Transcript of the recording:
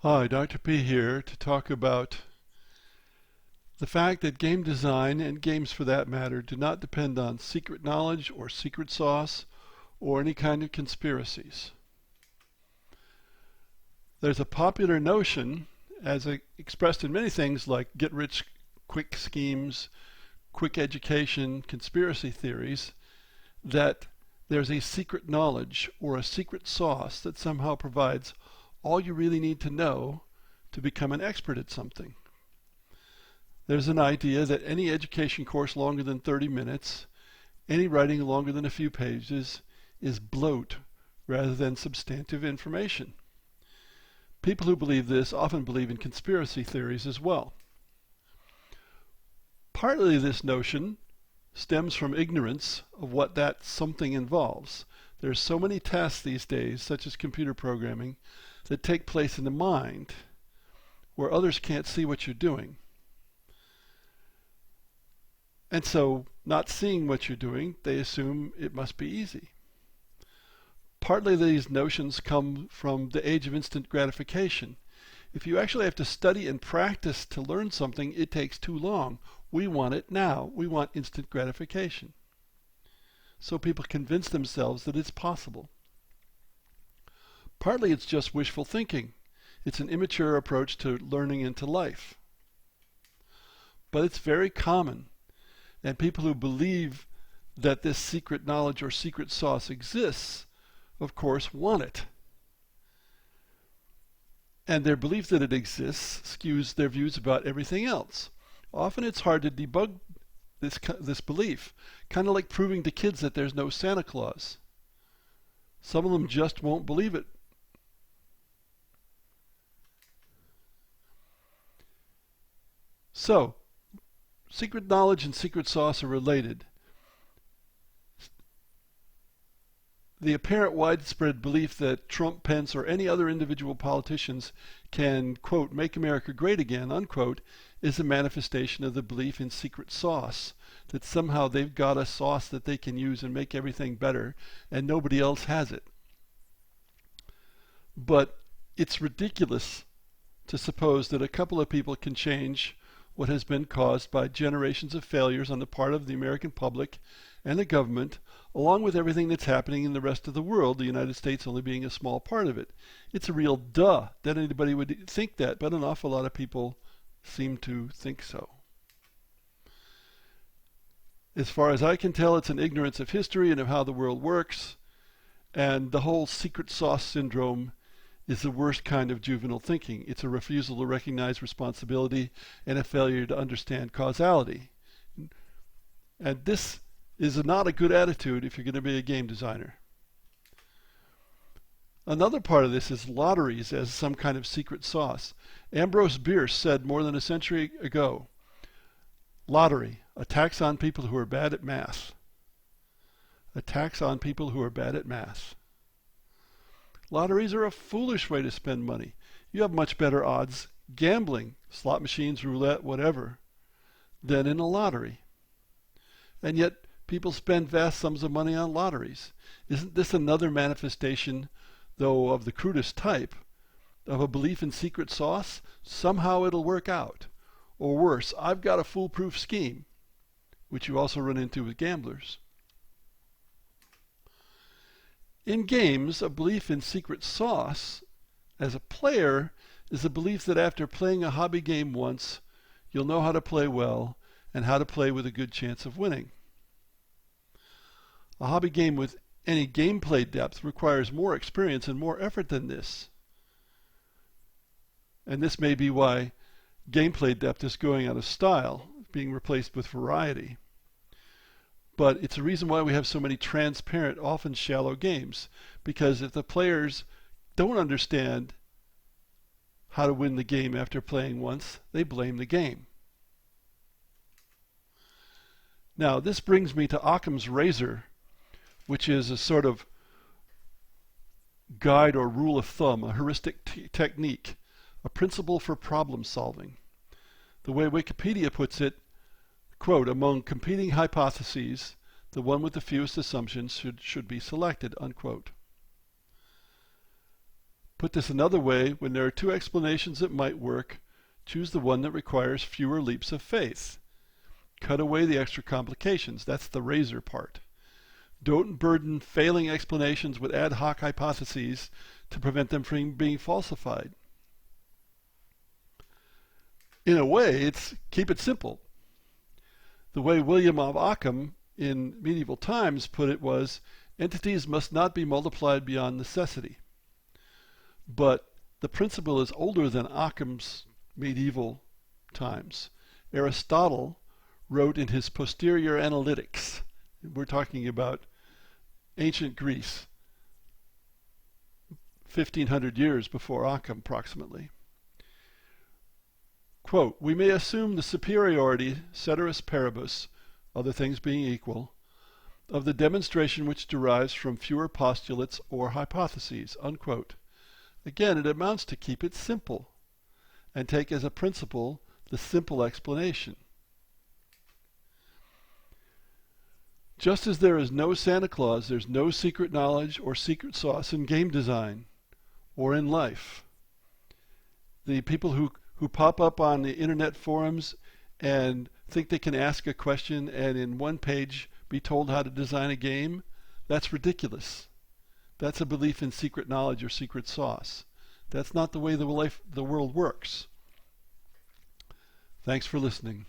Hi, Dr. P here to talk about the fact that game design, and games for that matter, do not depend on secret knowledge or secret sauce or any kind of conspiracies. There's a popular notion, as expressed in many things like get-rich-quick schemes, quick education, conspiracy theories, that there's a secret knowledge or a secret sauce that somehow provides all you really need to know to become an expert at something. There's an idea that any education course longer than 30 minutes, any writing longer than a few pages, is bloat rather than substantive information. People who believe this often believe in conspiracy theories as well. Partly this notion stems from ignorance of what that something involves. There's so many tasks these days, such as computer programming, that take place in the mind where others can't see what you're doing. And so, not seeing what you're doing, they assume it must be easy. Partly these notions come from the age of instant gratification. If you actually have to study and practice to learn something, it takes too long. We want it now. We want instant gratification. So people convince themselves that it's possible. Partly it's just wishful thinking. It's an immature approach to learning and to life. But it's very common. And people who believe that this secret knowledge or secret sauce exists, of course, want it. And their belief that it exists skews their views about everything else. Often it's hard to debug this belief, kind of like proving to kids that there's no Santa Claus. Some of them just won't believe it. So, secret knowledge and secret sauce are related. The apparent widespread belief that Trump, Pence, or any other individual politicians can, quote, make America great again, unquote, is a manifestation of the belief in secret sauce, that somehow they've got a sauce that they can use and make everything better, and nobody else has it. But it's ridiculous to suppose that a couple of people can change what has been caused by generations of failures on the part of the American public and the government, along with everything that's happening in the rest of the world, the United States only being a small part of it. It's a real duh that anybody would think that, but an awful lot of people seem to think so. As far as I can tell, it's an ignorance of history and of how the world works, and the whole secret sauce syndrome is the worst kind of juvenile thinking. It's a refusal to recognize responsibility and a failure to understand causality. And this is not a good attitude if you're going to be a game designer. Another part of this is lotteries as some kind of secret sauce. Ambrose Bierce said more than a century ago, lottery, a tax on people who are bad at math. A tax on people who are bad at math. Lotteries are a foolish way to spend money. You have much better odds gambling, slot machines, roulette, whatever, than in a lottery. And yet people spend vast sums of money on lotteries. Isn't this another manifestation, though of the crudest type, of a belief in secret sauce? Somehow it'll work out. Or worse, I've got a foolproof scheme, which you also run into with gamblers. In games, a belief in secret sauce as a player is a belief that after playing a hobby game once, you'll know how to play well and how to play with a good chance of winning. A hobby game with any gameplay depth requires more experience and more effort than this. And this may be why gameplay depth is going out of style, being replaced with variety. But it's a reason why we have so many transparent, often shallow games. Because if the players don't understand how to win the game after playing once, they blame the game. Now, this brings me to Occam's razor, which is a sort of guide or rule of thumb, a heuristic technique, a principle for problem solving. The way Wikipedia puts it, quote, among competing hypotheses, the one with the fewest assumptions should be selected, unquote. Put this another way, when there are two explanations that might work, choose the one that requires fewer leaps of faith. Cut away the extra complications. That's the razor part. Don't burden failing explanations with ad hoc hypotheses to prevent them from being falsified. In a way, it's keep it simple. The way William of Occam in medieval times put it was, entities must not be multiplied beyond necessity. But the principle is older than Occam's medieval times. Aristotle wrote in his Posterior Analytics, we're talking about ancient Greece, 1500 years before Occam approximately. Quote, we may assume the superiority, ceteris paribus, other things being equal, of the demonstration which derives from fewer postulates or hypotheses, unquote. Again, it amounts to keep it simple and take as a principle the simple explanation. Just as there is no Santa Claus, there's no secret knowledge or secret sauce in game design or in life. The people who pop up on the internet forums and think they can ask a question and in one page be told how to design a game, that's ridiculous. That's a belief in secret knowledge or secret sauce. That's not the way the world works. Thanks for listening.